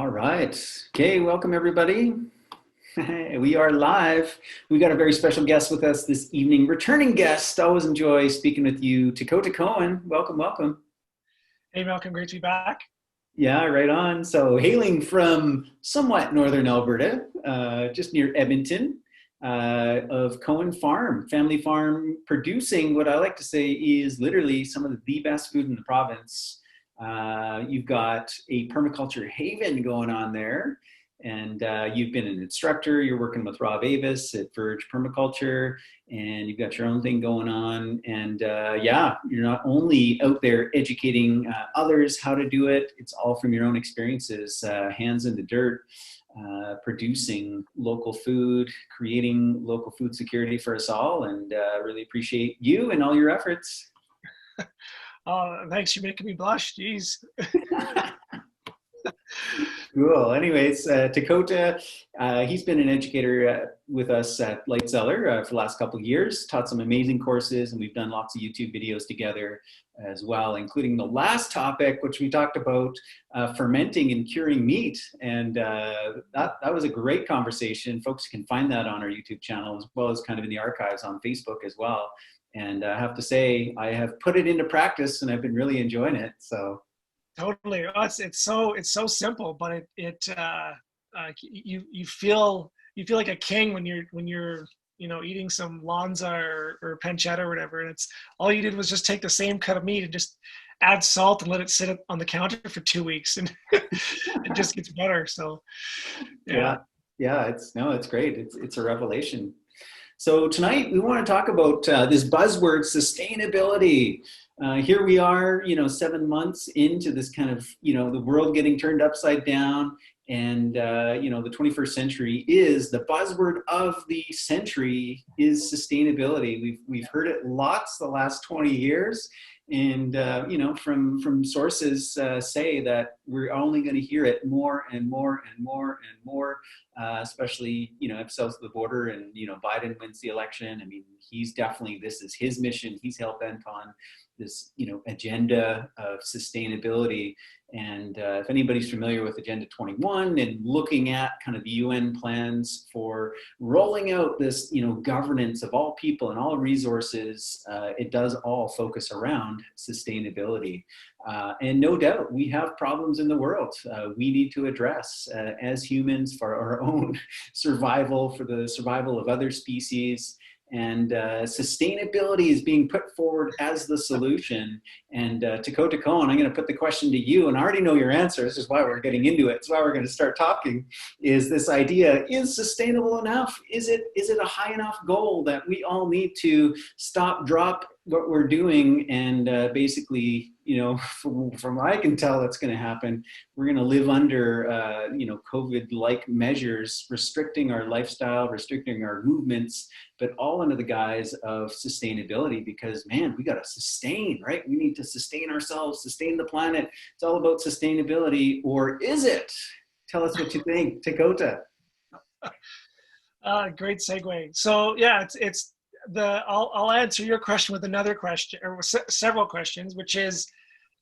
All right. Okay, welcome everybody. We are live. We got a very special guest with us this evening. Returning guest. Always enjoy speaking with you, Takota Coen. Welcome, welcome. Hey Malcolm, great to be back. Yeah, right on. So, hailing from somewhat northern Alberta, just near Edmonton, of Coen Farm, family farm, producing what I like to say is literally some of the best food in the province. You've got a permaculture haven going on there, and you've been an instructor. You're working with Rob Avis at Verge Permaculture, and you've got your own thing going on. And yeah, you're not only out there educating others how to do it, it's all from your own experiences, hands in the dirt, producing local food, creating local food security for us all. And really appreciate you and all your efforts. Oh, thanks. You're making me blush. Jeez. Cool. Anyways, Takota, he's been an educator with us at Lightzeller for the last couple of years, taught some amazing courses, and we've done lots of YouTube videos together as well, including the last topic, which we talked about fermenting and curing meat. And that was a great conversation. Folks can find that on our YouTube channel, as well as kind of in the archives on Facebook as well. And I have to say, I have put it into practice and I've been really enjoying it. So Totally. Oh, it's so simple, but you feel like a king when you're eating some lanza or pancetta or whatever, and it's all you did was just take the same cut of meat and just add salt and let it sit on the counter for 2 weeks, and it just gets better. So yeah. yeah, yeah, it's great. It's a revelation. So tonight we want to talk about this buzzword, sustainability. Here we are, 7 months into this kind of, the world getting turned upside down, and the 21st century is the buzzword of the century is sustainability. We've heard it lots the last 20 years, and from sources say that we're only going to hear it more and more and more and more, especially south of the border, and Biden wins the election. I mean, this is his mission. He's hell bent on this agenda of sustainability. And if anybody's familiar with Agenda 21 and looking at kind of the UN plans for rolling out this governance of all people and all resources, it does all focus around sustainability. And no doubt we have problems in the world we need to address as humans, for our own survival, for the survival of other species. And sustainability is being put forward as the solution. And Takota Coen, I'm going to put the question to you, and I already know your answer. This is why we're getting into it. It's why we're going to start talking. Is this idea, is sustainable enough? Is it a high enough goal that we all need to stop, drop what we're doing, and basically, from what I can tell, that's going to happen. We're going to live under, COVID-like measures, restricting our lifestyle, restricting our movements, but all under the guise of sustainability. Because man, we got to sustain, right? We need to sustain ourselves, sustain the planet. It's all about sustainability, or is it? Tell us what you think, Takota. Great segue. So yeah, I'll answer your question with another question, or several questions, which is,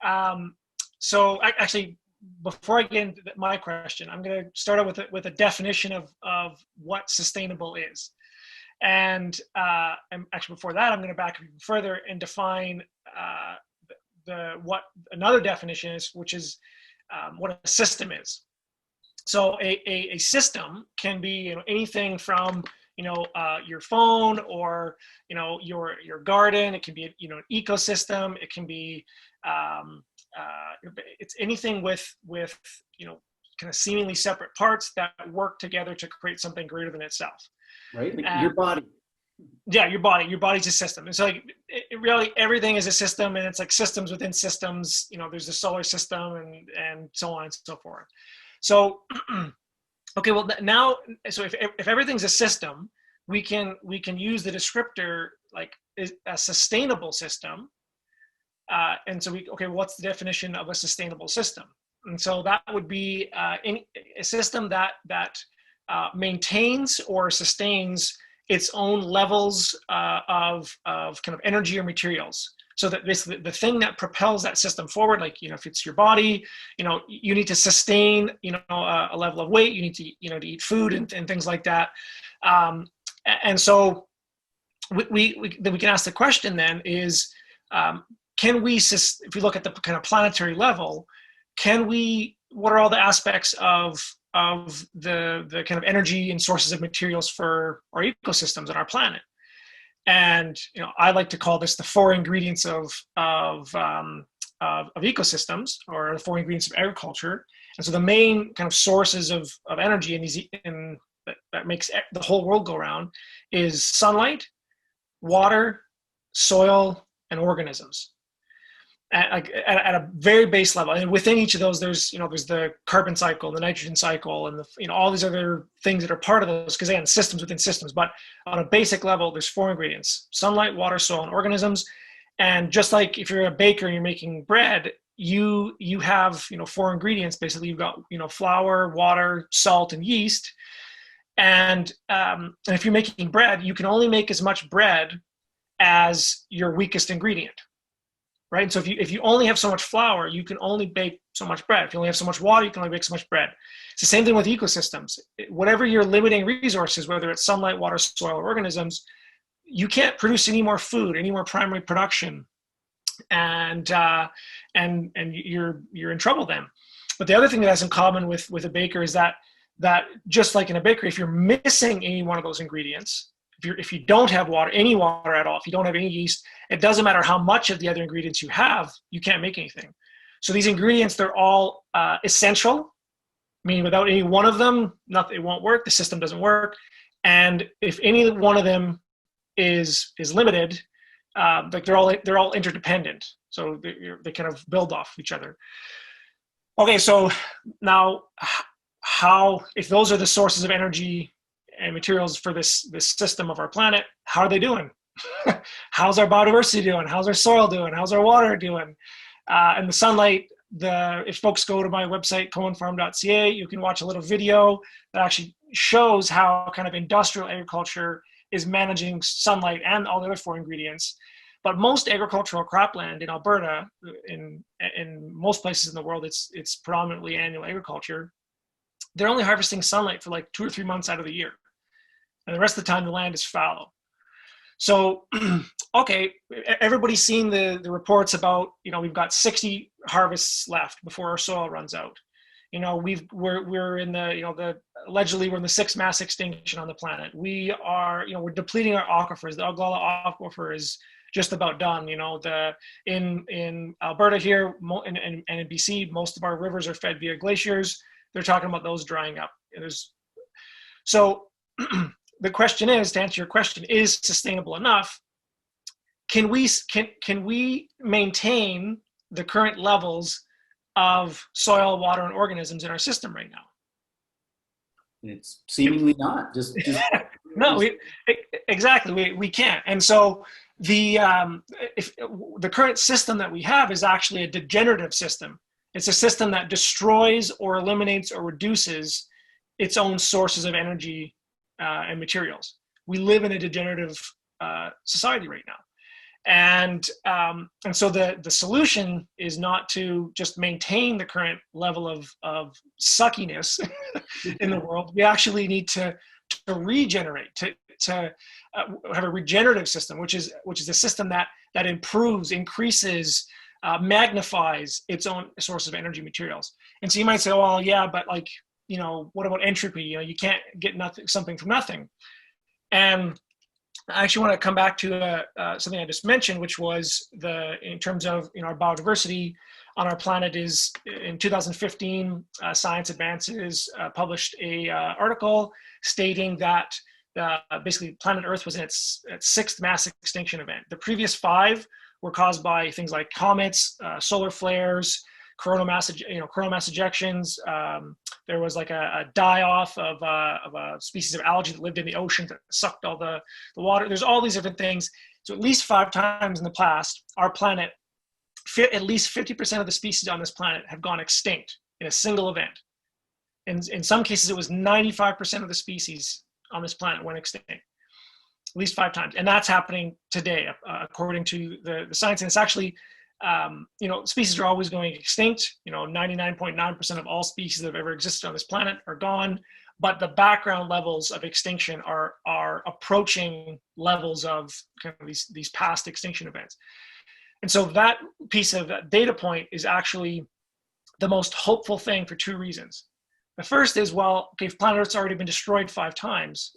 actually, before I get into my question, I'm going to start out with a definition of what sustainable is. And actually before that, I'm going to back up even further and define what another definition is, which is what a system is. So a system can be anything from your phone, or your garden. It can be an ecosystem. It can be it's anything with kind of seemingly separate parts that work together to create something greater than itself. Right, your body. Yeah, your body's a system. It's like really everything is a system, and it's like systems within systems. There's the solar system, and so on and so forth. So okay, well now, so if everything's a system, we can use the descriptor like a sustainable system. And so what's the definition of a sustainable system? And so that would be a system that maintains or sustains its own levels of kind of energy or materials. So that basically the thing that propels that system forward, like, if it's your body, you need to sustain, a level of weight, you need to, to eat food and things like that. And so then we can ask the question then is, can we, if we look at the kind of planetary level, what are all the aspects of the kind of energy and sources of materials for our ecosystems on our planet? And I like to call this the four ingredients of ecosystems, or the four ingredients of agriculture. And so the main kind of sources of energy that makes the whole world go round is sunlight, water, soil, and organisms. At a very base level, and within each of those, there's the carbon cycle, the nitrogen cycle, and all these other things that are part of those. Because again, systems within systems. But on a basic level, there's four ingredients: sunlight, water, soil, and organisms. And just like if you're a baker and you're making bread, you have four ingredients. Basically, you've got flour, water, salt, and yeast. And if you're making bread, you can only make as much bread as your weakest ingredient. Right? And so if you only have so much flour, you can only bake so much bread. If you only have so much water, you can only bake so much bread. It's the same thing with ecosystems. Whatever your limiting resources, whether it's sunlight, water, soil, or organisms, you can't produce any more food, any more primary production, and you're in trouble then. But the other thing that has in common with a baker is that just like in a bakery, if you're missing any one of those ingredients, if you don't have any water at all, if you don't have any yeast, it doesn't matter how much of the other ingredients you have, you can't make anything. So these ingredients, they're all essential, meaning without any one of them, it won't work, the system doesn't work. And if any one of them is limited, like they're all interdependent. So they kind of build off each other. Okay, so now if those are the sources of energy and materials for this system of our planet, how are they doing? How's our biodiversity doing? How's our soil doing? How's our water doing? And the sunlight, if folks go to my website, coenfarm.ca, you can watch a little video that actually shows how kind of industrial agriculture is managing sunlight and all the other four ingredients. But most agricultural cropland in Alberta, in most places in the world, it's predominantly annual agriculture. They're only harvesting sunlight for like 2 or 3 months out of the year. And the rest of the time, the land is fallow. So, okay, everybody's seen the reports about, we've got 60 harvests left before our soil runs out. We're in allegedly we're in the 6th mass extinction on the planet. We are, we're depleting our aquifers. The Oglala aquifer is just about done. In Alberta here and in BC, most of our rivers are fed via glaciers. They're talking about those drying up. So the question is, to answer your question, is sustainable enough? Can we maintain the current levels of soil, water, and organisms in our system right now? It's seemingly not. Just no, exactly. We can't. And so the current system that we have is actually a degenerative system. It's a system that destroys or eliminates or reduces its own sources of energy and materials. We live in a degenerative society right now. And so the solution is not to just maintain the current level of suckiness in the world. We actually need to regenerate, to have a regenerative system, which is a system that improves, increases, magnifies its own source of energy materials. And so you might say, well, yeah, but what about entropy? You can't get something from nothing. And I actually want to come back to something I just mentioned, which was in terms of our biodiversity on our planet is in 2015, Science Advances published a article stating that basically planet Earth was in its 6th mass extinction event. The previous 5 were caused by things like comets, solar flares, coronal mass ejections. There was like a die-off of a species of algae that lived in the ocean that sucked all the water. There's all these different things. So at least 5 times in the past, our planet, at least 50% of the species on this planet have gone extinct in a single event. And in some cases, it was 95% of the species on this planet went extinct. least 5 times, and that's happening today, according to the science. And it's actually, species are always going extinct. 99.9% of all species that have ever existed on this planet are gone, but the background levels of extinction are approaching levels of kind of these past extinction events. And so that piece of data point is actually the most hopeful thing for 2 reasons. The first is, well, okay, if planet Earth's already been destroyed 5 times,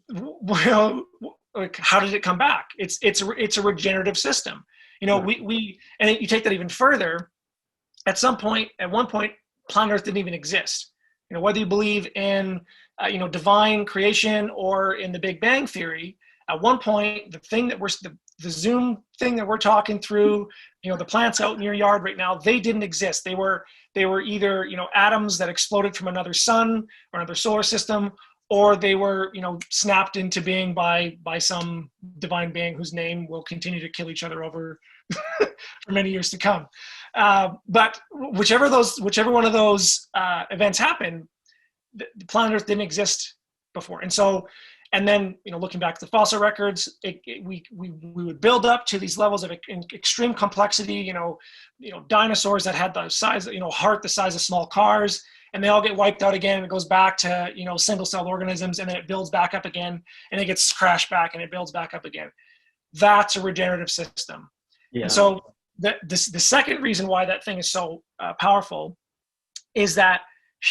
well, like, how did it come back? It's a regenerative system. We and you take that even further. At one point, planet Earth didn't even exist. Whether you believe in divine creation or in the Big Bang theory, at one point, the Zoom thing that we're talking through, the plants out in your yard right now, they didn't exist. They were either atoms that exploded from another sun or another solar system, or they were snapped into being by some divine being whose name will continue to kill each other over for many years to come. But whichever one of those events happened, the planet Earth didn't exist before. And then looking back at the fossil records, we would build up to these levels of extreme complexity. Dinosaurs that had the size, heart the size of small cars, and they all get wiped out again. And it goes back to single celled organisms, and then it builds back up again, and it gets crashed back, and it builds back up again. That's a regenerative system. Yeah. And so the second reason why that thing is so powerful is that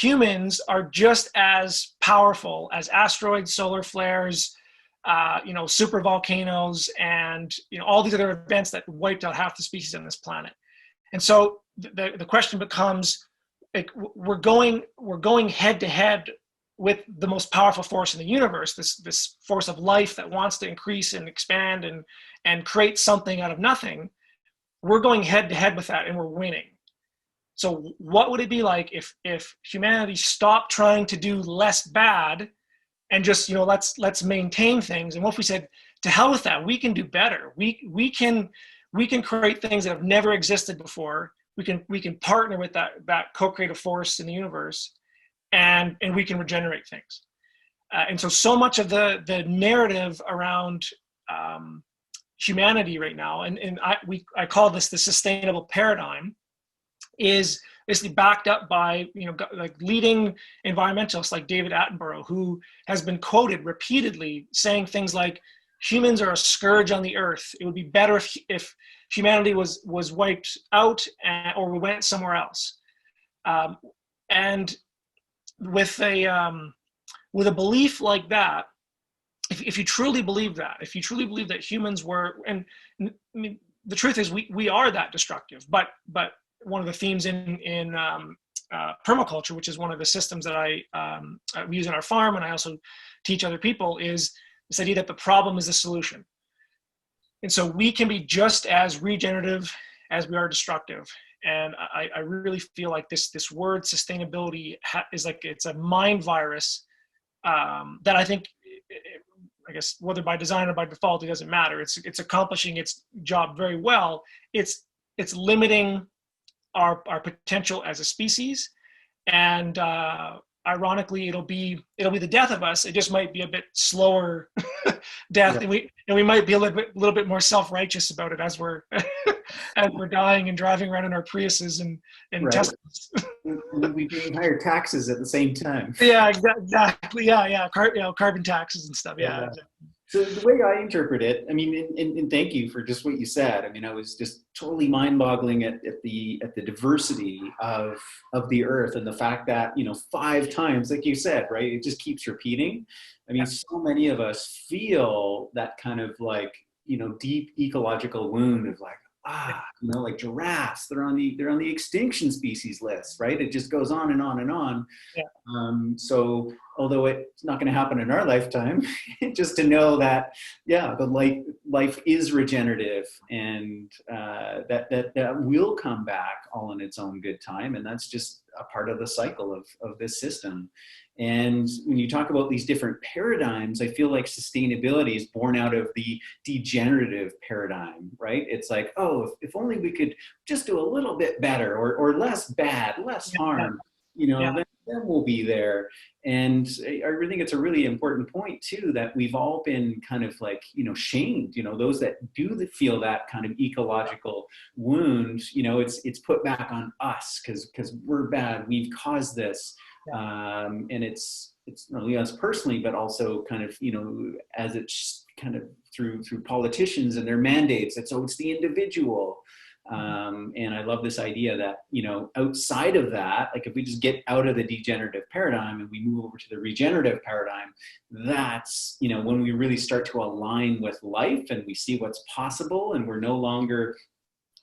humans are just as powerful as asteroids, solar flares, super volcanoes, and all these other events that wiped out half the species on this planet. And so the question becomes, like, we're going head to head with the most powerful force in the universe, this force of life that wants to increase and expand and create something out of nothing. We're going head to head with that, and we're winning. So what would it be like if humanity stopped trying to do less bad and just let's maintain things? And what if we said, to hell with that, we can do better. We can create things that have never existed before. We can partner with that co-creative force in the universe, and we can regenerate things. And so much of the narrative around humanity right now, and I call this the sustainable paradigm, is basically backed up by like leading environmentalists like David Attenborough, who has been quoted repeatedly saying things like, humans are a scourge on the earth. It would be better if humanity was wiped out, or we went somewhere else. And with a belief like that, if you truly believe that, humans were, and I mean, the truth is we are that destructive, but one of the themes in permaculture, which is one of the systems that we use in our farm, and I also teach other people, is this idea that the problem is the solution. And so we can be just as regenerative as we are destructive. And I really feel like this word sustainability is like, it's a mind virus that I think, I guess, whether by design or by default, it doesn't matter. It's accomplishing its job very well. It's limiting our potential as a species, and ironically, it'll be the death of us. It just might be a bit slower death, yeah. and we might be a little bit more self-righteous about it as we're as we're dying and driving around in our Priuses and right. Teslas. We'll be paying higher taxes at the same time. Yeah, exactly. Yeah. Carbon taxes and stuff. Yeah. Exactly. So the way I interpret it, I mean, and thank you for just what you said. I mean, I was just totally mind-boggling at the diversity of the earth, and the fact that 5 times, like you said, right? It just keeps repeating. I mean, so many of us feel that kind of like deep ecological wound of like, like giraffes, they're on the extinction species list, right? It just goes on and on and on. Yeah. So although it's not going to happen in our lifetime, just to know that, the life is regenerative, and that will come back all in its own good time, and that's just a part of the cycle of this system. And when you talk about these different paradigms, I feel like sustainability is born out of the degenerative paradigm, right? It's like, oh, if only we could just do a little bit better, or less bad, less harm. Yeah. then we'll be there. And I really think it's a really important point too, that we've all been kind of like, shamed, those that do feel that kind of ecological wound, it's put back on us because we're bad, we've caused this. Yeah. And it's not only us personally, but also kind of, as it's kind of through politicians and their mandates. And so it's the individual. And I love this idea that, outside of that, like if we just get out of the degenerative paradigm and we move over to the regenerative paradigm, that's, when we really start to align with life and we see what's possible, and we're no longer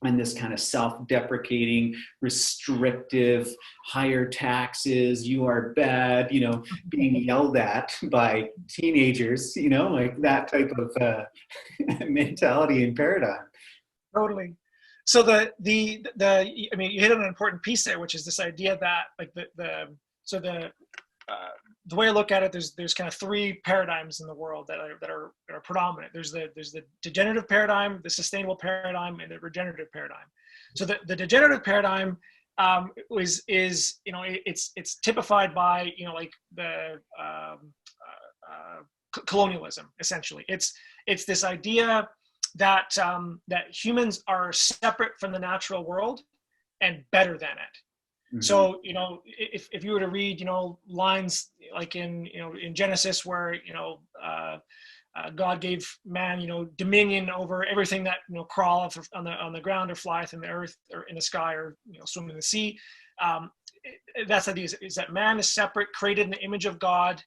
in this kind of self-deprecating, restrictive, higher taxes, you are bad, being yelled at by teenagers, like that type of mentality and paradigm. Totally. So I mean, you hit on an important piece there, which is this idea that like the way I look at it, there's kind of three paradigms in the world that are predominant. There's the degenerative paradigm, the sustainable paradigm, and the regenerative paradigm. So the degenerative paradigm is it's typified by like the colonialism, essentially. It's this idea that that humans are separate from the natural world and better than it. Mm-hmm. So if you were to read lines like in Genesis where God gave man dominion over everything that crawleth on the ground or flieth in the earth or in the sky or swim in the sea. That's the idea is that man is separate, created in the image of God,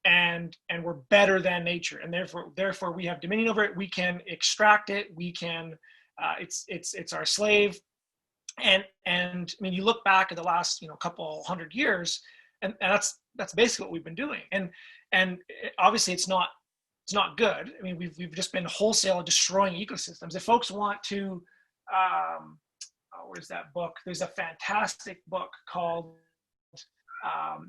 and we're better than nature, and therefore we have dominion over it. We can extract it. We can it's our slave. And I mean, you look back at the last couple hundred years, and that's basically what we've been doing. And obviously it's not good. I mean, we've just been wholesale destroying ecosystems. If folks want to, where's that book? There's a fantastic book called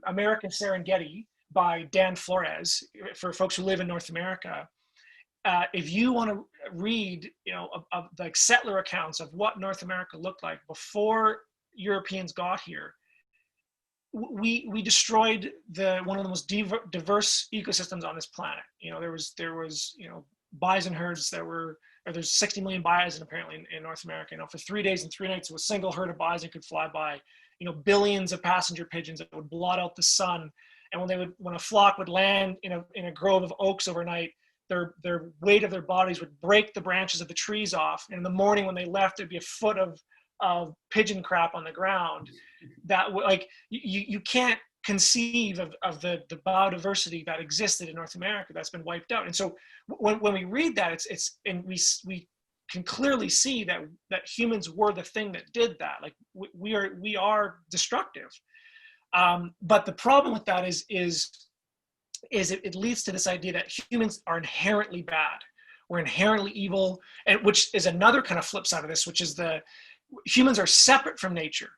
American Serengeti by Dan Flores for folks who live in North America. If you want to read, of like settler accounts of what North America looked like before Europeans got here, we destroyed one of the most diverse ecosystems on this planet. There was bison herds there's 60 million bison apparently in North America. For 3 days and 3 nights, a single herd of bison could fly by. Billions of passenger pigeons that would blot out the sun. And when a flock would land in a grove of oaks overnight, their weight of their bodies would break the branches of the trees off. And in the morning when they left, there'd be a foot of pigeon crap on the ground. That like you can't conceive of the biodiversity that existed in North America that's been wiped out. And so when we read that, and we can clearly see that humans were the thing that did that. Like we are destructive. But the problem with that is it leads to this idea that humans are inherently bad. We're inherently evil, and which is another kind of flip side of this, which is humans are separate from nature,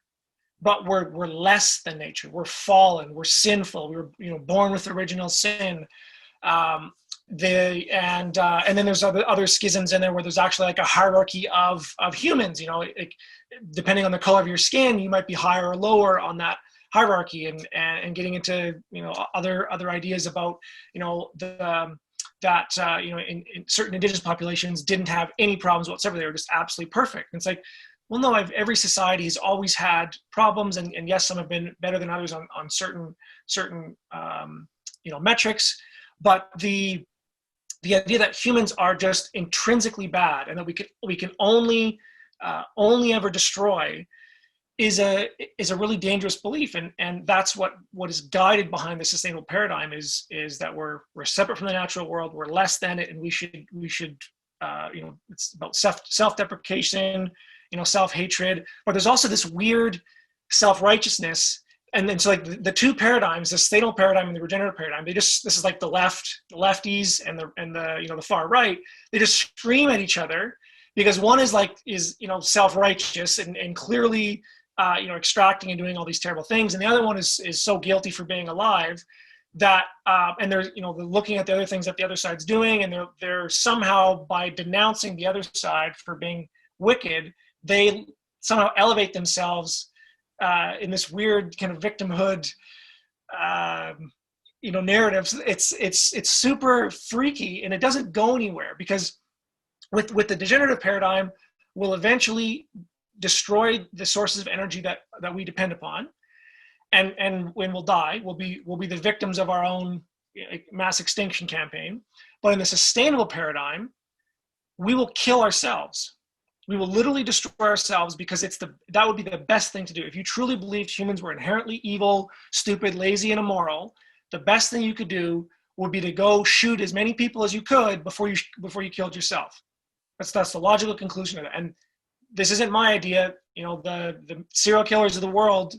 but we're less than nature. We're fallen. We're sinful. We were born with original sin. And then there's other schisms in there where there's actually like a hierarchy of humans. Depending on the color of your skin, you might be higher or lower on that hierarchy, and getting into other ideas about that in certain indigenous populations didn't have any problems whatsoever. They were just absolutely perfect. And it's like, well, no, every society has always had problems, and yes, some have been better than others on certain metrics, but the idea that humans are just intrinsically bad and that we can only ever destroy is a really dangerous belief, and that's what is guided behind the sustainable paradigm is that we're separate from the natural world, we're less than it, and we should it's about self-deprecation, self-hatred, but there's also this weird self-righteousness. And then so like the two paradigms, the sustainable paradigm and the regenerative paradigm, this is like the lefties and the far right, they just scream at each other because one is self-righteous and clearly extracting and doing all these terrible things, and the other one is so guilty for being alive that and they're looking at the other things that the other side's doing, and they're somehow, by denouncing the other side for being wicked, they somehow elevate themselves in this weird kind of victimhood, narratives. It's super freaky, and it doesn't go anywhere, because with the degenerative paradigm, we'll eventually destroy the sources of energy that we depend upon, and when we'll die, we'll be the victims of our own mass extinction campaign. But in the sustainable paradigm, we will kill ourselves. We will literally destroy ourselves, because that would be the best thing to do. If you truly believed humans were inherently evil, stupid, lazy, and immoral, the best thing you could do would be to go shoot as many people as you could before you killed yourself. That's the logical conclusion of it. And this isn't my idea. The serial killers of the world,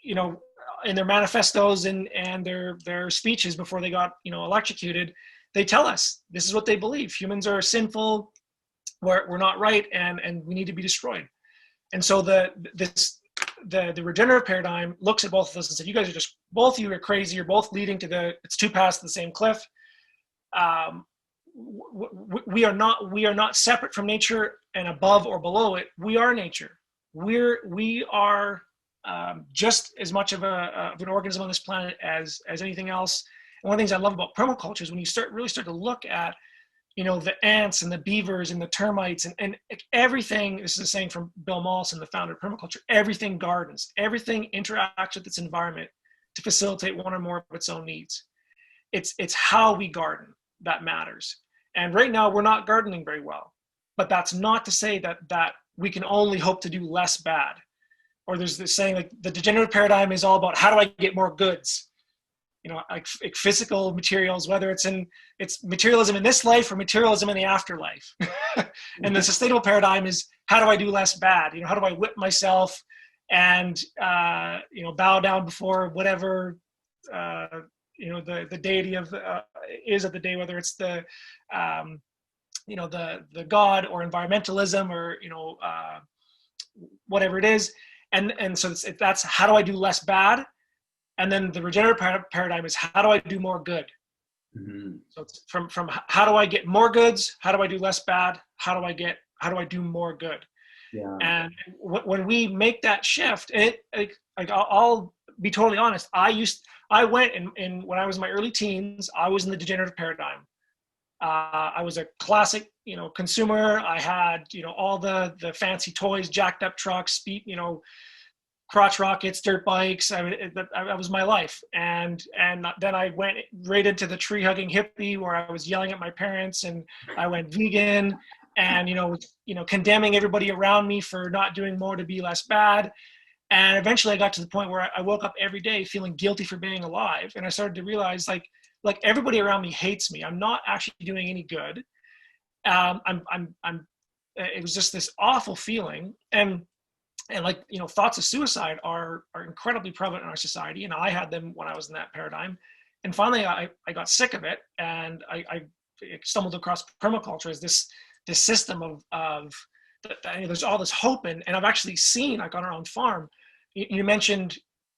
in their manifestos and their speeches before they got electrocuted, they tell us this is what they believe. Humans are sinful, we're not right, and we need to be destroyed. And so the regenerative paradigm looks at both of those and said, you guys are both of you are crazy. You're both leading to it's two paths to the same cliff. We are not separate from nature and above or below it. We are nature. We are just as much of an organism on this planet as anything else. And one of the things I love about permaculture is when you really start to look at, the ants and the beavers and the termites and everything. This is a saying from Bill Mollison, the founder of permaculture. Everything gardens. Everything interacts with its environment to facilitate one or more of its own needs. It's how we garden that matters. And right now we're not gardening very well, but that's not to say that we can only hope to do less bad. Or there's this saying, like, the degenerative paradigm is all about how do I get more goods, like physical materials, whether it's materialism in this life or materialism in the afterlife. And the sustainable paradigm is how do I do less bad? How do I whip myself and bow down before whatever the deity is of the day, whether it's the God or environmentalism or whatever it is. And so that's how do I do less bad? And then the regenerative paradigm is how do I do more good? Mm-hmm. So it's from how do I get more goods? How do I do less bad? How do I do more good? Yeah. And when we make that shift, I'll be totally honest. I went in when I was in my early teens, I was in the degenerative paradigm. I was a classic, consumer. I had, all the fancy toys, jacked up trucks, speed, crotch rockets, dirt bikes. That was my life. And then I went right into the tree hugging hippie where I was yelling at my parents, and I went vegan and, condemning everybody around me for not doing more to be less bad. And eventually I got to the point where I woke up every day feeling guilty for being alive. And I started to realize like everybody around me hates me. I'm not actually doing any good. It was just this awful feeling. And thoughts of suicide are incredibly prevalent in our society. And I had them when I was in that paradigm. And finally I got sick of it. And I stumbled across permaculture as this system of there's all this hope. And I've actually seen, like on our own farm, you mentioned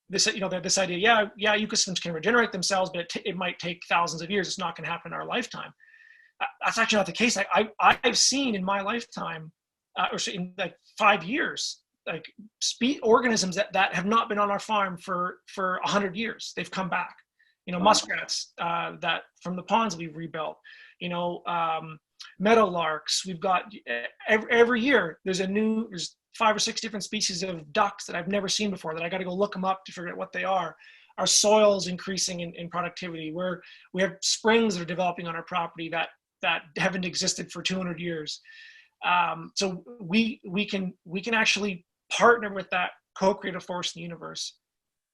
this, this idea, ecosystems can regenerate themselves, but it might take thousands of years. It's not going to happen in our lifetime. That's actually not the case. I've seen in my lifetime, or in like 5 years, like organisms that have not been on our farm for 100 years. They've come back. Muskrats that from the ponds we've rebuilt. Meadowlarks. We've got every year there's 5 or 6 different species of ducks that I've never seen before that I got to go look them up to figure out what they are. Our soil's increasing in productivity. We have springs that are developing on our property that haven't existed for 200 years. So we can actually partner with that co-creative force in the universe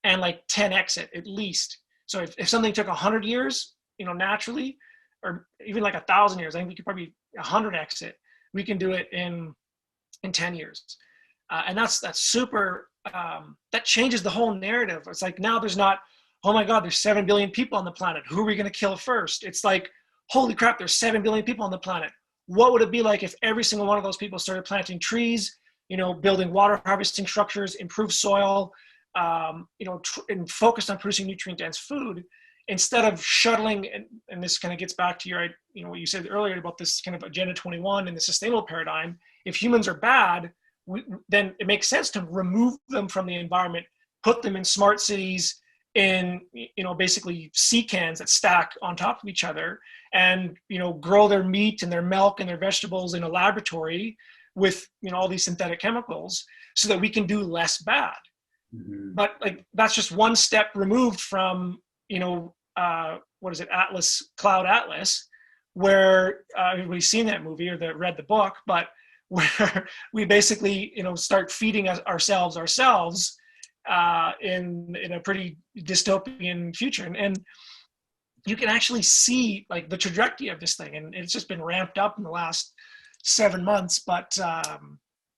and like 10x it at least. So if something took 100 years, naturally, or even like 1,000 years, I think we could probably 100x it. We can do it in 10 years. And that's super, that changes the whole narrative. It's like now there's not, oh my God, there's 7 billion people on the planet. Who are we going to kill first? It's like, holy crap, there's 7 billion people on the planet. What would it be like if every single one of those people started planting trees, building water harvesting structures, improve soil, and focused on producing nutrient-dense food instead of shuttling, and this kind of gets back to your, what you said earlier about this kind of Agenda 21 and the sustainable paradigm. If humans are bad, then it makes sense to remove them from the environment, put them in smart cities, in basically sea cans that stack on top of each other, and grow their meat and their milk and their vegetables in a laboratory with all these synthetic chemicals, so that we can do less bad. Mm-hmm. But like, that's just one step removed from what is it, Cloud Atlas, where everybody's seen that movie or read the book, but where we basically start feeding ourselves in a pretty dystopian future, and you can actually see like the trajectory of this thing, and it's just been ramped up in the last 7 months. But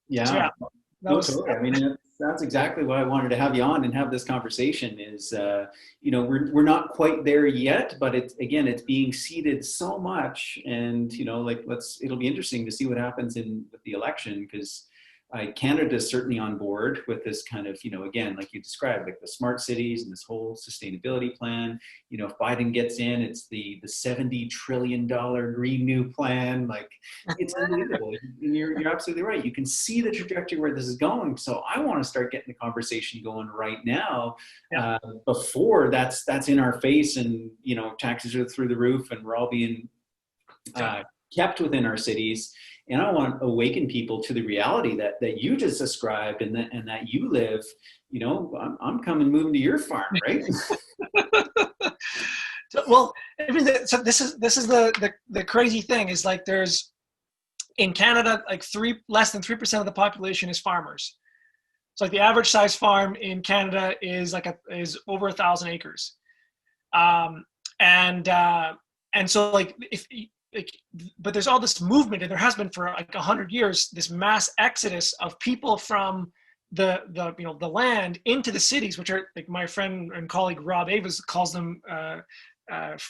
Yeah. so yeah, No, totally. I mean, that's exactly why I wanted to have you on and have this conversation. Is we're not quite there yet, but it's being seeded so much, and it'll be interesting to see what happens with the election, because Canada is certainly on board with this kind of, again, like you described, like the smart cities and this whole sustainability plan. If Biden gets in, it's the $70 trillion Green New Plan. Like, it's unbelievable. And you're absolutely right. You can see the trajectory where this is going. So I want to start getting the conversation going right now, before that's in our face, and taxes are through the roof, and we're all being kept within our cities. And I want to awaken people to the reality that you just described, and that you live. I'm coming, moving to your farm, right? Well, I mean, so this is the crazy thing is, like, there's in Canada, like less than 3% of the population is farmers. So like the average size farm in Canada is is over 1,000 acres, and so but there's all this movement, and there has been for like 100 years, this mass exodus of people from the land into the cities, which are, like, my friend and colleague Rob Avis calls them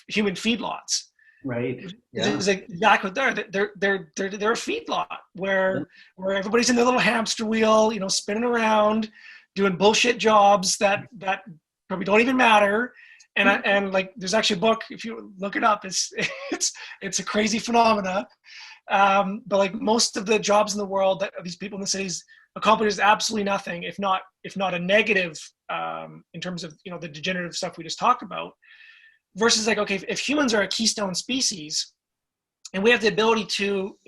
human feedlots. Right. Yeah. It's exactly what they're a feedlot where everybody's in their little hamster wheel, spinning around, doing bullshit jobs that probably don't even matter. And like, there's actually a book, if you look it up, it's a crazy phenomena. But like, most of the jobs in the world that these people in the cities accomplish is absolutely nothing, if not a negative, in terms of the degenerative stuff we just talked about. Versus, like, okay, if humans are a keystone species, and we have the ability to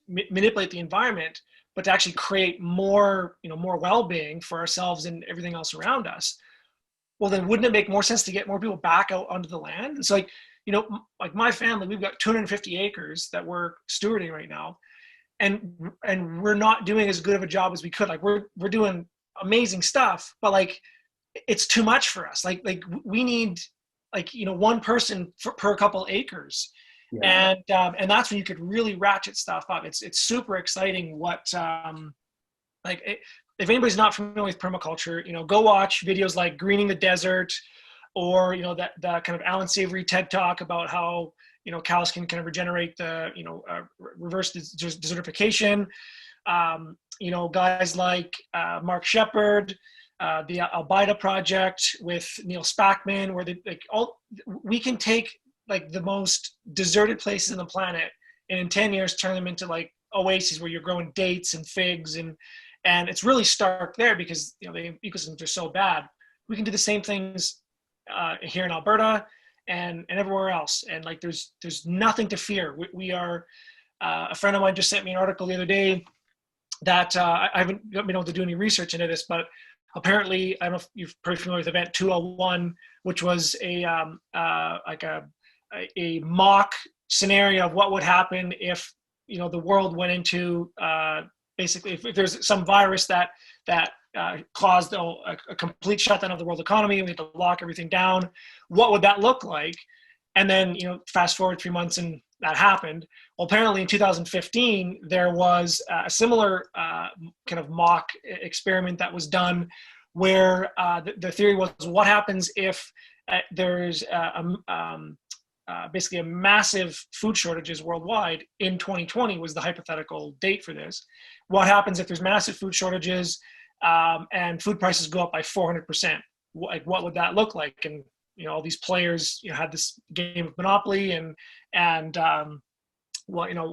manipulate the environment, but to actually create more well-being for ourselves and everything else around us, well, then wouldn't it make more sense to get more people back out onto the land? It's like, like my family, we've got 250 acres that we're stewarding right now, and we're not doing as good of a job as we could. Like, we're doing amazing stuff, but like, it's too much for us. Like we need, like, one person per couple acres. Yeah. And that's when you could really ratchet stuff up. It's super exciting what, if anybody's not familiar with permaculture, go watch videos like Greening the Desert, or, that kind of Alan Savory TED Talk about how, cows can kind of regenerate the, reverse desertification. Guys like Mark Shepard, the Albida Project with Neil Spackman, where we can take like the most deserted places on the planet, and in 10 years turn them into like oases where you're growing dates and figs, and it's really stark there because the ecosystems are so bad. We can do the same things here in Alberta and everywhere else, and like there's nothing to fear. We are a friend of mine just sent me an article the other day that I haven't been able to do any research into this, but apparently, I don't know if you're pretty familiar with Event 201, which was a mock scenario of what would happen if the world went into basically if there's some virus that caused a complete shutdown of the world economy, and we had to lock everything down. What would that look like? And then fast forward 3 months, and that happened. Well, apparently in 2015, there was a similar kind of mock experiment that was done, where the theory was, what happens if there's basically a massive food shortages worldwide in 2020 was the hypothetical date for this. What happens if there's massive food shortages and food prices go up by 400%? Like, what would that look like? And all these players had this game of Monopoly, and whether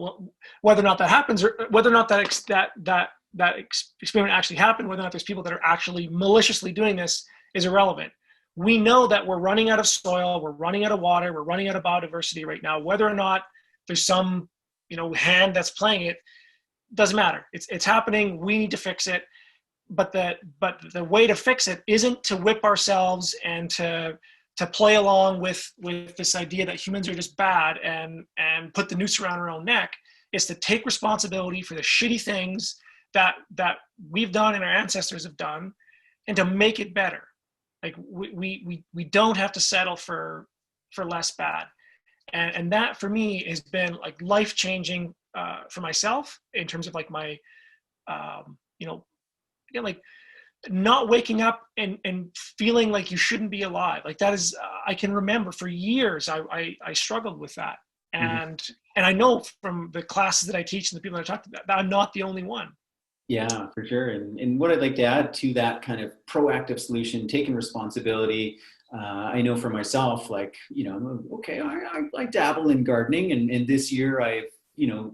or not that happens, or whether or not that that experiment actually happened, whether or not there's people that are actually maliciously doing this is irrelevant. We know that we're running out of soil, we're running out of water, we're running out of biodiversity right now. Whether or not there's some, hand that's playing it, doesn't matter. It's happening. We need to fix it. But the way to fix it isn't to whip ourselves and to play along with this idea that humans are just bad and put the noose around our own neck. Is to take responsibility for the shitty things that we've done and our ancestors have done, and to make it better. Like we don't have to settle for less bad, and that for me has been like life changing for myself in terms of like my like not waking up and feeling like you shouldn't be alive. Like that is I can remember for years I struggled with that, and I know from the classes that I teach and the people that I talk to that I'm not the only one. Yeah, for sure. And what I'd like to add to that kind of proactive solution, taking responsibility, I know for myself, like, okay, I dabble in gardening, and this year I've,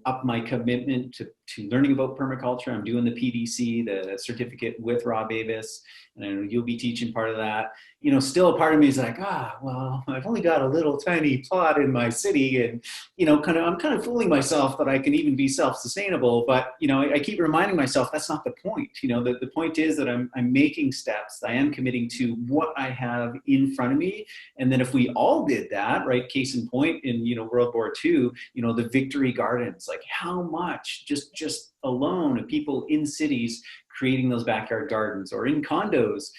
upped my commitment to learning about permaculture. I'm doing the PDC, the certificate with Rob Avis, and I know you'll be teaching part of that. Still a part of me is like, well, I've only got a little tiny plot in my city, and I'm kind of fooling myself that I can even be self-sustainable. But I keep reminding myself that's not the point. The point is that I'm making steps. I am committing to what I have in front of me, and then if we all did that, right? Case in point, in World War II, the Victory Gardens, like how much just alone of people in cities creating those backyard gardens, or in condos,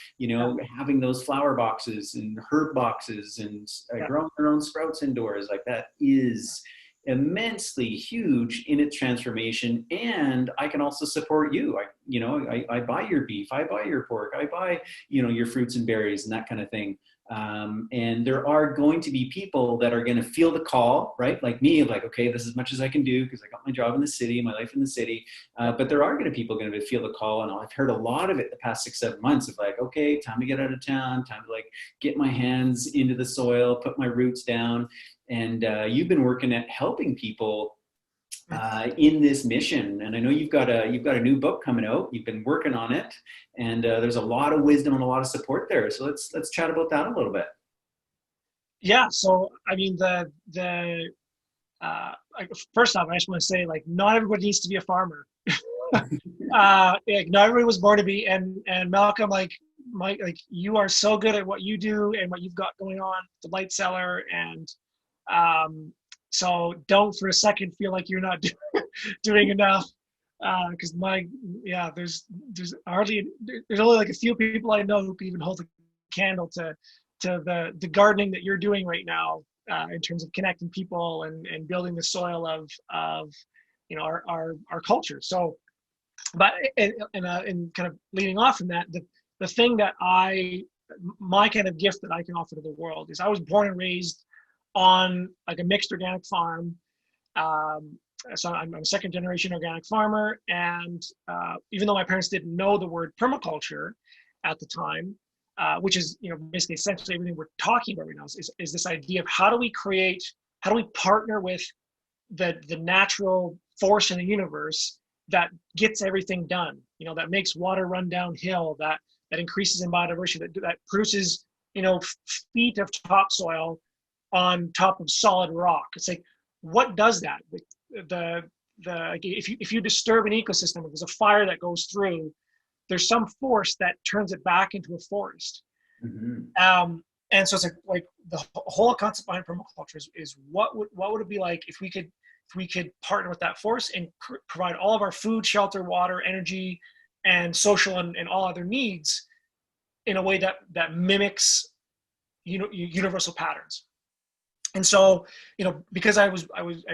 having those flower boxes and herb boxes and growing their own sprouts indoors. Like that is immensely huge in its transformation. And I can also support you. I buy your beef, I buy your pork, I buy, your fruits and berries and that kind of thing. And there are going to be people that are going to feel the call, right? Like me, like, okay, this is as much as I can do because I got my job in the city, my life in the city. But there are going to people going to feel the call. And I've heard a lot of it the past 6-7 months of like, okay, time to get out of town, time to like get my hands into the soil, put my roots down. And you've been working at helping people in this mission, and I know you've got a new book coming out. You've been working on it, and there's a lot of wisdom and a lot of support there. So let's chat about that a little bit. Yeah. So I mean, first off, I just want to say, like, not everybody needs to be a farmer. Not everybody was born to be. And Malcolm, like, Mike, like, you are so good at what you do and what you've got going on, the light cellar, and so don't for a second feel like you're not doing enough, because there's only like a few people I know who can even hold a candle to the gardening that you're doing right now, in terms of connecting people and building the soil of our culture. So, but and kind of leading off from that, the thing that my kind of gift that I can offer to the world is I was born and raised on like a mixed organic farm. So I'm a second generation organic farmer. And even though my parents didn't know the word permaculture at the time, which is, basically essentially everything we're talking about right now is this idea of how do we partner with the natural force in the universe that gets everything done, that makes water run downhill, that increases in biodiversity, that produces, feet of topsoil on top of solid rock. It's like, what does that? If you disturb an ecosystem, if there's a fire that goes through, there's some force that turns it back into a forest. Mm-hmm. And so it's like the whole concept behind permaculture is what would it be like if we could partner with that force and provide all of our food, shelter, water, energy, and social and all other needs in a way that mimics universal patterns. And so, because I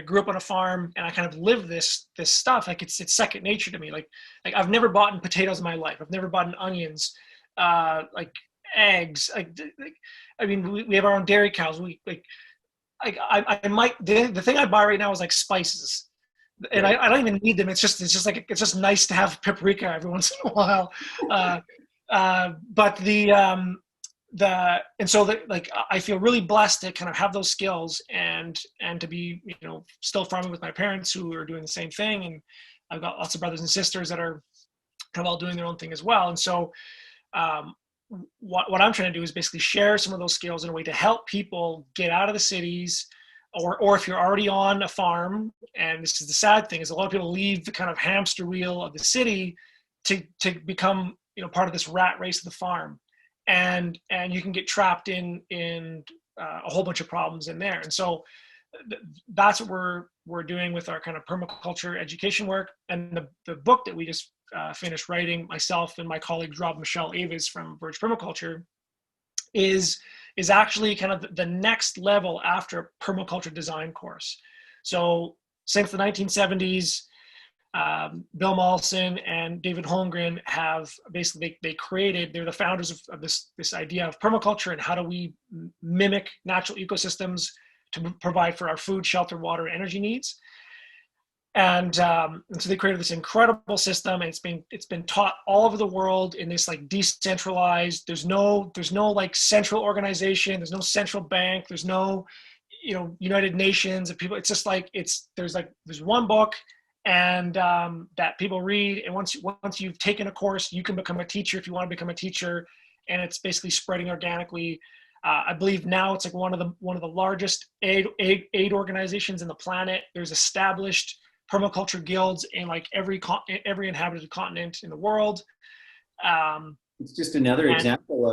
grew up on a farm and I kind of live this stuff, like it's second nature to me. Like I've never bought potatoes in my life. I've never bought onions, like eggs. I mean, we have our own dairy cows. I might, the thing I buy right now is like spices, and I don't even need them. It's just nice to have paprika every once in a while. But I feel really blessed to kind of have those skills and to be, still farming with my parents who are doing the same thing. And I've got lots of brothers and sisters that are kind of all doing their own thing as well. And so um, what I'm trying to do is basically share some of those skills in a way to help people get out of the cities, or if you're already on a farm, and this is the sad thing, is a lot of people leave the kind of hamster wheel of the city to become, part of this rat race of the farm, and you can get trapped in a whole bunch of problems in there. And so that's what we're doing with our kind of permaculture education work. And the book that we just finished writing, myself and my colleague Rob Michelle Avis from Verge Permaculture, is actually kind of the next level after a permaculture design course. So since the 1970s, Bill Mollison and David Holmgren have basically, they're the founders of this idea of permaculture, and how do we mimic natural ecosystems to provide for our food, shelter, water, and energy needs. And so they created this incredible system, and it's been taught all over the world in this like decentralized. There's no like central organization. There's no central bank. There's no United Nations of people. It's just like there's one book, and that people read. And once you've taken a course, you can become a teacher if you want to become a teacher. And it's basically spreading organically. I believe now it's like one of the largest aid organizations in the planet. There's established permaculture guilds in like every inhabited continent in the world. It's just another example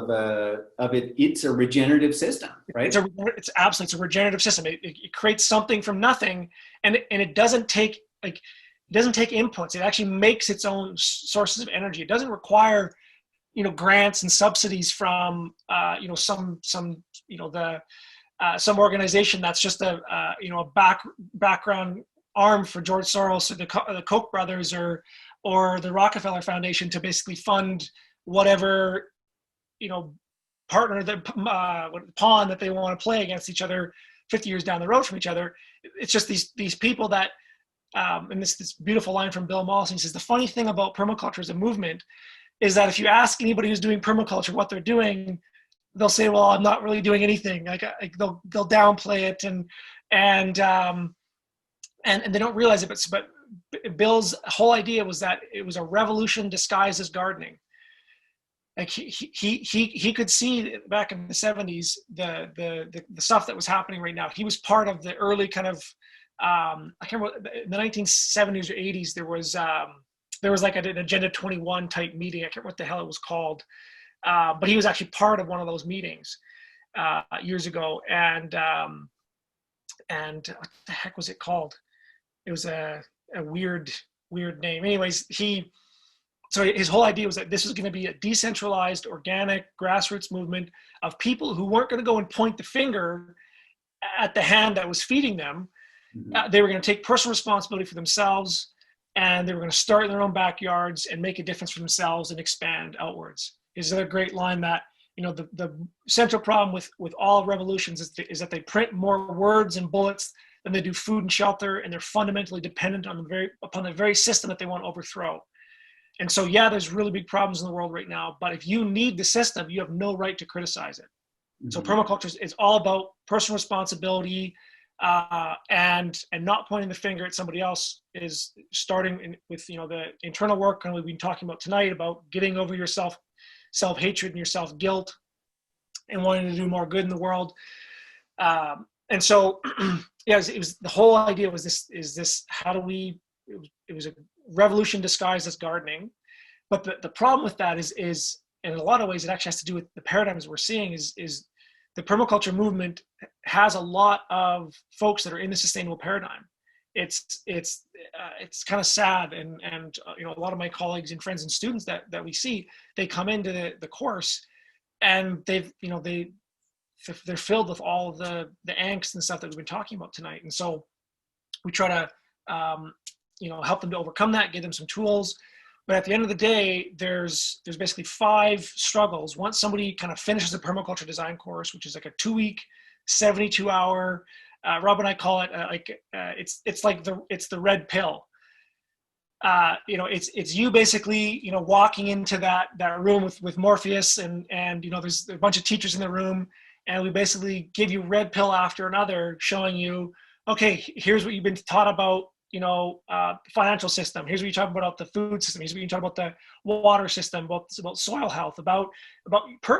of it. It's a regenerative system, right? It's absolutely, it's a regenerative system. It creates something from nothing, and it doesn't take inputs. It actually makes its own sources of energy. It doesn't require grants and subsidies from some organization that's just a background arm for George Soros or the Koch brothers or the Rockefeller Foundation to basically fund whatever partner pawn that they want to play against each other 50 years down the road from each other. It's just these people that and this beautiful line from Bill Mollison. He says the funny thing about permaculture as a movement is that if you ask anybody who's doing permaculture what they're doing, they'll say, well, I'm not really doing anything. Like they'll downplay it and they don't realize it. But Bill's whole idea was that it was a revolution disguised as gardening. Like he could see back in the 70s the stuff that was happening right now. He was part of the early kind of I can't remember, in the 1970s or 80s there was like an Agenda 21 type meeting. I can't remember what the hell it was called, but he was actually part of one of those meetings years ago. And what the heck was it called? It was a weird name. Anyways, so his whole idea was that this was going to be a decentralized, organic, grassroots movement of people who weren't going to go and point the finger at the hand that was feeding them. Mm-hmm. They were going to take personal responsibility for themselves, and they were going to start in their own backyards and make a difference for themselves and expand outwards. Is another great line that, the central problem with all revolutions is that they print more words and bullets than they do food and shelter, and they're fundamentally dependent upon the very system that they want to overthrow. And so, yeah, there's really big problems in the world right now, but if you need the system, you have no right to criticize it. Mm-hmm. So permaculture is all about personal responsibility, and not pointing the finger at somebody else. Is starting with the internal work and we've been talking about tonight about getting over your self-hatred and your self-guilt and wanting to do more good in the world. And so yeah, it was the whole idea was this how do we, it was a revolution disguised as gardening. But the problem with that is in a lot of ways it actually has to do with the paradigms we're seeing. Is the permaculture movement has a lot of folks that are in the sustainable paradigm. It's kind of sad, and a lot of my colleagues and friends and students that we see, they come into the course and they're filled with all of the angst and stuff that we've been talking about tonight. And so we try to help them to overcome that, give them some tools. But at the end of the day, there's basically 5 struggles. Once somebody kind of finishes a permaculture design course, which is like a 2-week, 72-hour, Rob and I call it it's like the red pill. It's you basically walking into that room with Morpheus and there's a bunch of teachers in the room, and we basically give you red pill after another, showing you, okay, here's what you've been taught about financial system. Here's what you talk about the food system. Here's what you talk about the water system, about soil health, about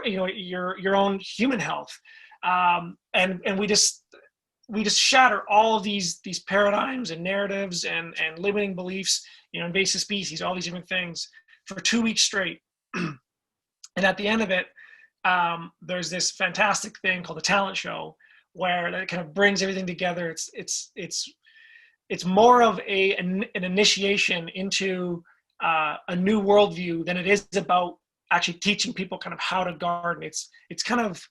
your own human health. And we just shatter all of these paradigms and narratives and limiting beliefs, invasive species, all these different things for 2 weeks straight. And at the end of it, there's this fantastic thing called the talent show, where that kind of brings everything together. It's more of an initiation into a new worldview than it is about actually teaching people kind of how to garden. It's kind of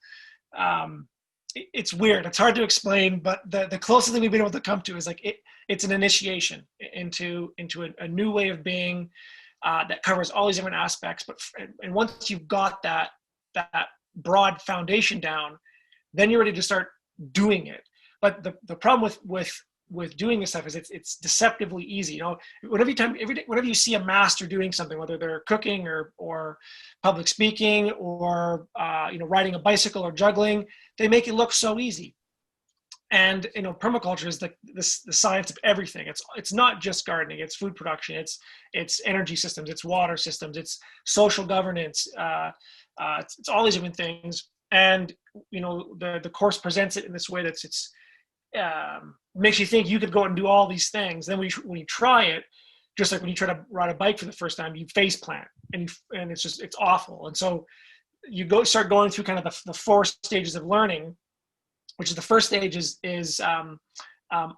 it's weird. It's hard to explain, but the closest thing we've been able to come to is like it's an initiation into a new way of being that covers all these different aspects. And once you've got that broad foundation down, then you're ready to start doing it. But the problem with doing this stuff is it's deceptively easy. Whenever you see a master doing something, whether they're cooking or public speaking or riding a bicycle or juggling, they make it look so easy. And permaculture is the science of everything. It's not just gardening. It's food production. It's energy systems. It's water systems. It's social governance. It's all these different things. And the course presents it in this way that's makes you think you could go out and do all these things. Then when you try it, just like when you try to ride a bike for the first time, you face plant and it's awful. And so you start going through kind of the 4 stages of learning, which is the first stage is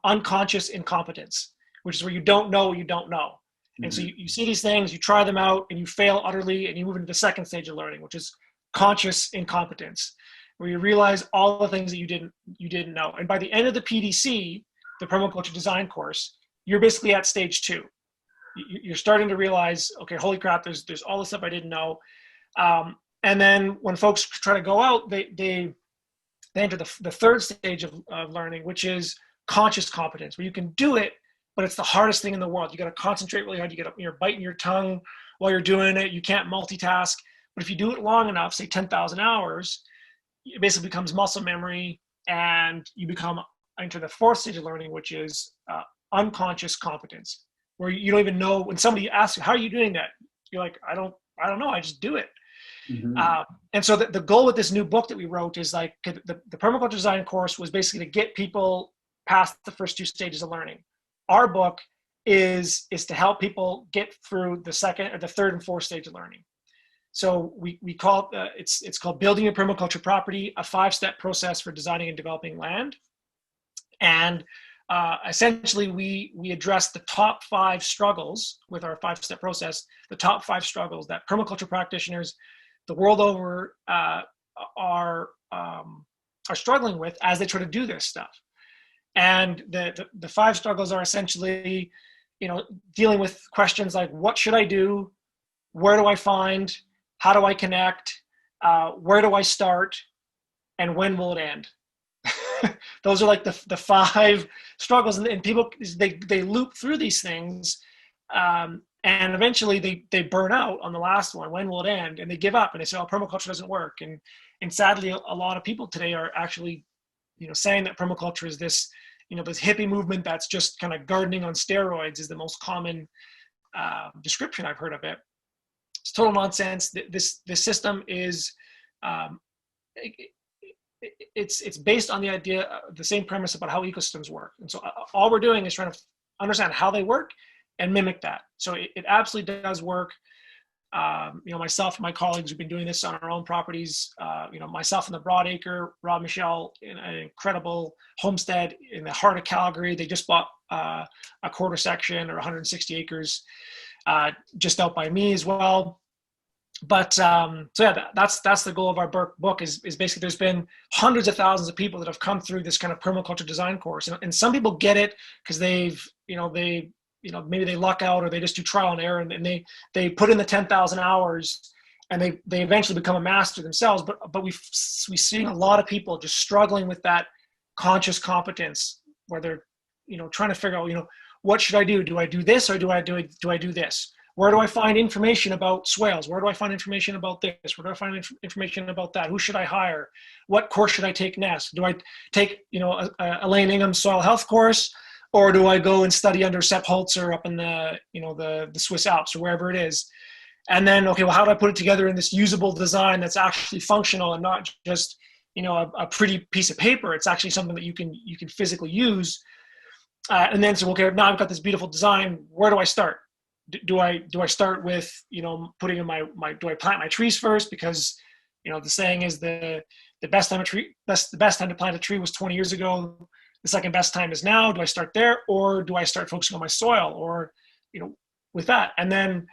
unconscious incompetence, which is where you don't know what you don't know. Mm-hmm. And so you see these things, you try them out, and you fail utterly, and you move into the second stage of learning, which is conscious incompetence, where you realize all the things that you didn't know. And by the end of the PDC, the permaculture design course, you're basically at stage 2. You're starting to realize, okay, holy crap, there's all this stuff I didn't know. And then when folks try to go out, they enter the third stage of learning, which is conscious competence, where you can do it, but it's the hardest thing in the world. You got to concentrate really hard. You're biting your tongue while you're doing it. You can't multitask. But if you do it long enough, say 10,000 hours, it basically becomes muscle memory, and you enter the 4th stage of learning, which is unconscious competence, where you don't even know. When somebody asks you, how are you doing that? You're like, I don't know. I just do it. Mm-hmm. And so the goal with this new book that we wrote is like the permaculture design course was basically to get people past the first 2 stages of learning. Our book is to help people get through the 2nd or the 3rd and 4th stage of learning. So we call it, it's called Building a Permaculture Property, a 5-step process for designing and developing land. And essentially we address the top 5 struggles with our 5-step process, the top 5 struggles that permaculture practitioners the world over are struggling with as they try to do this stuff. And the 5 struggles are essentially, dealing with questions like, what should I do? Where do I find? How do I connect? Where do I start? And when will it end? Those are like the 5 struggles, and people they loop through these things, and eventually they burn out on the last one. When will it end? And they give up, and they say, "Oh, permaculture doesn't work." And sadly, a lot of people today are actually, saying that permaculture is this, this hippie movement that's just kind of gardening on steroids is the most common description I've heard of it. It's total nonsense. This system is it's based on the idea, the same premise about how ecosystems work. And so all we're doing is trying to understand how they work and mimic that. So it absolutely does work. Myself and my colleagues have been doing this on our own properties. Myself in the Broadacre, Rob Michelle in an incredible homestead in the heart of Calgary. They just bought a quarter section or 160 acres just out by me as well. But so yeah, that's the goal of our book is basically there's been hundreds of thousands of people that have come through this kind of permaculture design course, and some people get it because they've maybe they luck out or they just do trial and error, and they put in the 10,000 hours and they eventually become a master themselves. But we've seen a lot of people just struggling with that conscious competence where they're trying to figure out what should I do? Do I do this or do I do this? Where do I find information about swales? Where do I find information about this? Where do I find information about that? Who should I hire? What course should I take next? Do I take, Elaine Ingham's soil health course, or do I go and study under Sepp Holzer up in the, the Swiss Alps or wherever it is? And then, okay, well, how do I put it together in this usable design that's actually functional and not just, a pretty piece of paper? It's actually something that you can physically use. And then, so, okay, now I've got this beautiful design. Where do I start? Do I start with, putting in do I plant my trees first? Because, the saying is the best time to plant a tree was 20 years ago. The second best time is now. Do I start there, or do I start focusing on my soil, or, with that? And then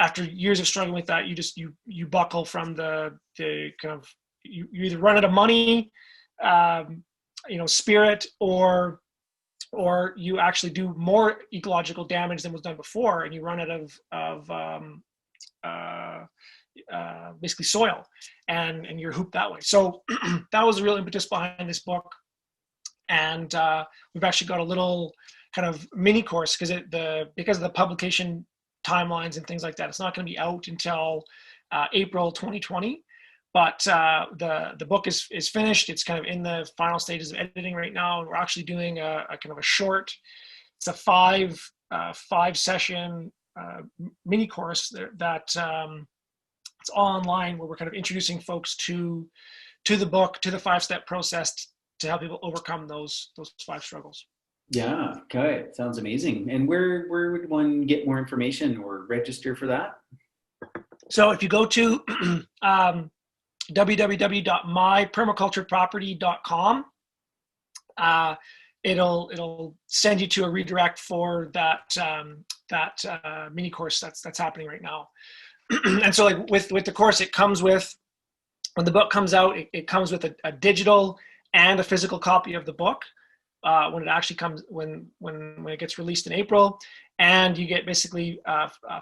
after years of struggling with that, you buckle from the kind of, you either run out of money, spirit, or you actually do more ecological damage than was done before, and you run out of basically soil, and you're hooped that way. So that was the real impetus behind this book. And we've actually got a little kind of mini course because of the publication timelines and things like that. It's not going to be out until April 2020. But the book is finished. It's kind of in the final stages of editing right now. And we're actually doing a kind of a short, it's a five session mini course that it's all online, where we're kind of introducing folks to the book, to the 5-step process to help people overcome those 5 struggles. Yeah, okay, sounds amazing. And where would one get more information or register for that? So if you go to www.mypermacultureproperty.com. It'll send you to a redirect for that mini course that's happening right now. And so, like with the course, it comes with, when the book comes out, it comes with a digital and a physical copy of the book when it actually comes, when it gets released in April. And you get basically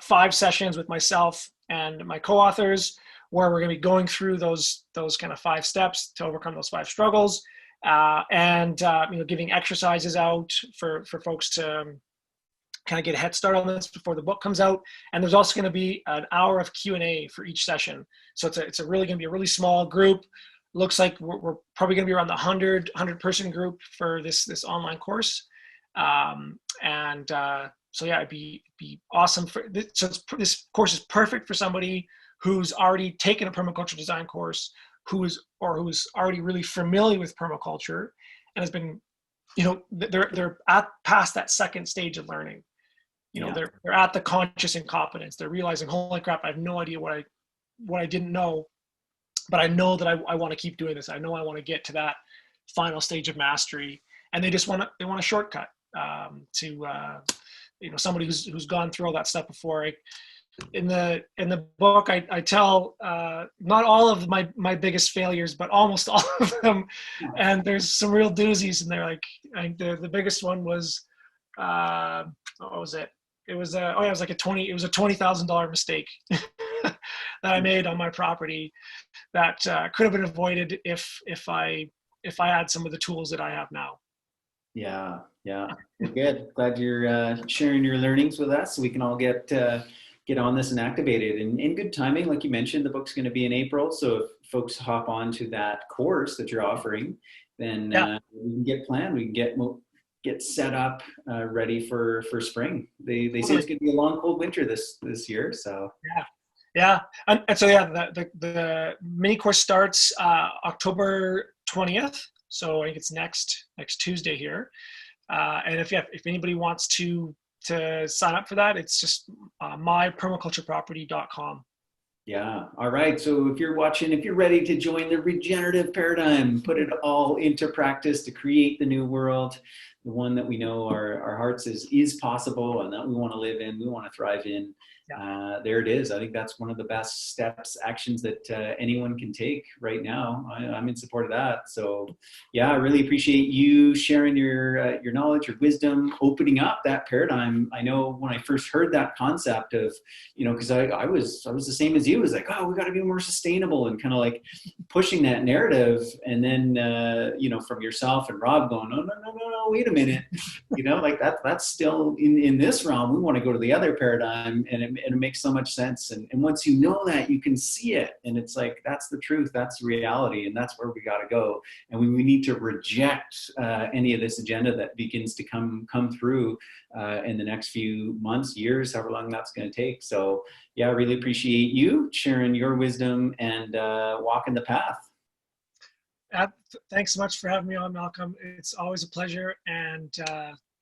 5 sessions with myself and my co-authors, where we're going to be going through those kind of 5 steps to overcome those 5 struggles, and giving exercises out for folks to kind of get a head start on this before the book comes out. And there's also going to be an hour of Q&A for each session. So it's really going to be a really small group. Looks like we're probably going to be around the 100 person group for this online course. So yeah, it'd be awesome for this. So this course is perfect for somebody who's already taken a permaculture design course, who's already really familiar with permaculture, and has been, they're past that second stage of learning. They're at the conscious incompetence. They're realizing, holy crap, I have no idea what I didn't know, but I know that I want to keep doing this. I know I want to get to that final stage of mastery, and they want a shortcut to somebody who's gone through all that stuff before. In the book, I tell not all of my biggest failures, but almost all of them, and there's some real doozies in there. Like the biggest one was what was it? It was it was a $20,000 mistake that I made on my property that could have been avoided if I had some of the tools that I have now. Yeah, good. Glad you're sharing your learnings with us, so we can all get on this and activated. And in good timing, like you mentioned, the book's going to be in April. So if folks hop on to that course that you're offering, then we can get planned. We can get set up, ready for spring. They say it's going to be a long, cold winter this year. So yeah, and so the mini course starts October 20th. So I think it's next Tuesday here. And if anybody wants to sign up for that, it's just mypermacultureproperty.com. Yeah. All right. So if you're watching, if you're ready to join the regenerative paradigm, put it all into practice to create the new world, the one that we know our hearts is possible and that we want to live in, we want to thrive in. There it is. I think that's one of the best steps, actions that anyone can take right now. I'm in support of that. So yeah, I really appreciate you sharing your knowledge, your wisdom, opening up that paradigm. I know when I first heard that concept of, because I was the same as you. It was like, oh, we got to be more sustainable, and kind of like pushing that narrative. And then, from yourself and Rob going, no, wait a minute, like that's still in this realm. We want to go to the other paradigm, and it makes so much sense. And once you know that, you can see it, and it's like, that's the truth, that's reality, and that's where we got to go. And we need to reject any of this agenda that begins to come through in the next few months, years, however long that's going to take. So yeah, I really appreciate you sharing your wisdom and walking the path. Thanks so much for having me on, Malcolm. It's always a pleasure. And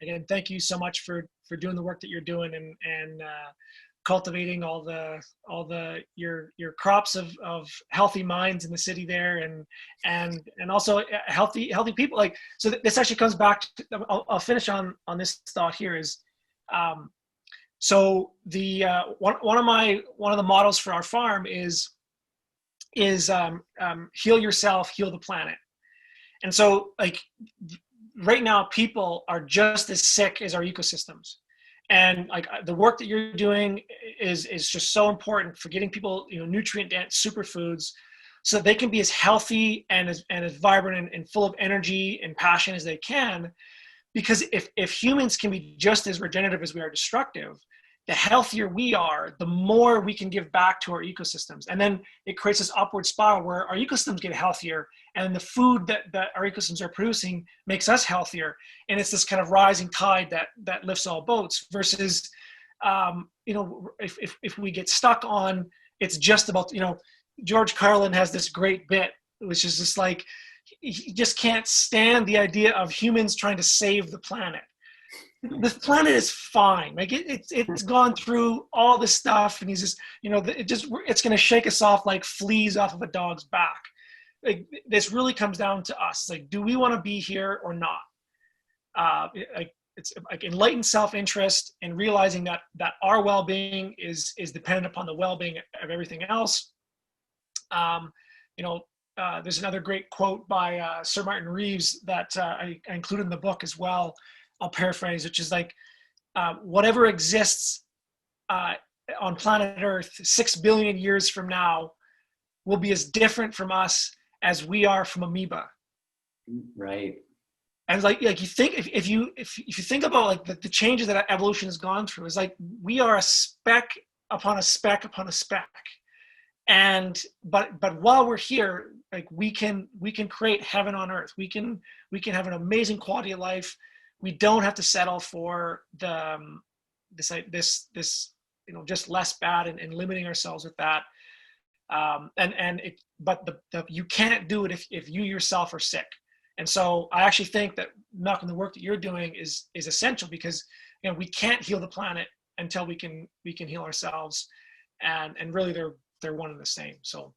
again, thank you so much for doing the work that you're doing, and cultivating all the your crops of healthy minds in the city there, and also healthy people. Like, so this actually comes back to, I'll finish on this thought here is, so the one of the models for our farm is heal yourself, heal the planet. And so, like, right now, people are just as sick as our ecosystems. And like, the work that you're doing is just so important for getting people, nutrient dense superfoods, so that they can be as healthy and as vibrant and full of energy and passion as they can. Because if humans can be just as regenerative as we are destructive, the healthier we are, the more we can give back to our ecosystems. And then it creates this upward spiral where our ecosystems get healthier, and the food that our ecosystems are producing makes us healthier. And it's this kind of rising tide that lifts all boats, versus, if we get stuck on, it's just about, George Carlin has this great bit, which is just like, he just can't stand the idea of humans trying to save the planet. The planet is fine. Like, it's gone through all this stuff, and he's just, it's going to shake us off like fleas off of a dog's back. Like, this really comes down to us. It's like, do we want to be here or not? It's like enlightened self-interest, and realizing that our well-being is dependent upon the well-being of everything else. There's another great quote by Sir Martin Reeves that I included in the book as well. I'll paraphrase, which is like, whatever exists on planet Earth 6 billion years from now will be as different from us as we are from amoeba. Right. And like you think, if you think about like the changes that evolution has gone through, is like, we are a speck upon a speck upon a speck. And but while we're here, like, we can create heaven on earth. We can have an amazing quality of life. We don't have to settle for this just less bad, and limiting ourselves with that. But you can't do it if you yourself are sick. And so I actually think that, Malcolm, the work that you're doing is essential, because we can't heal the planet until we can heal ourselves, and really they're one and the same. So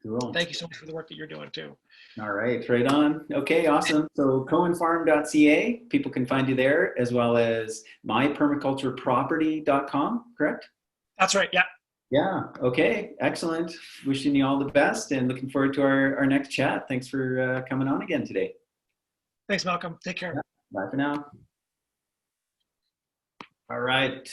cool. Thank you so much for the work that you're doing too. All right, right on. Okay, awesome. So coenfarm.ca, people can find you there, as well as mypermacultureproperty.com, correct? That's right, yeah. Yeah, okay, excellent. Wishing you all the best, and looking forward to our next chat. Thanks for coming on again today. Thanks, Malcolm. Take care. Yeah, bye for now. All right.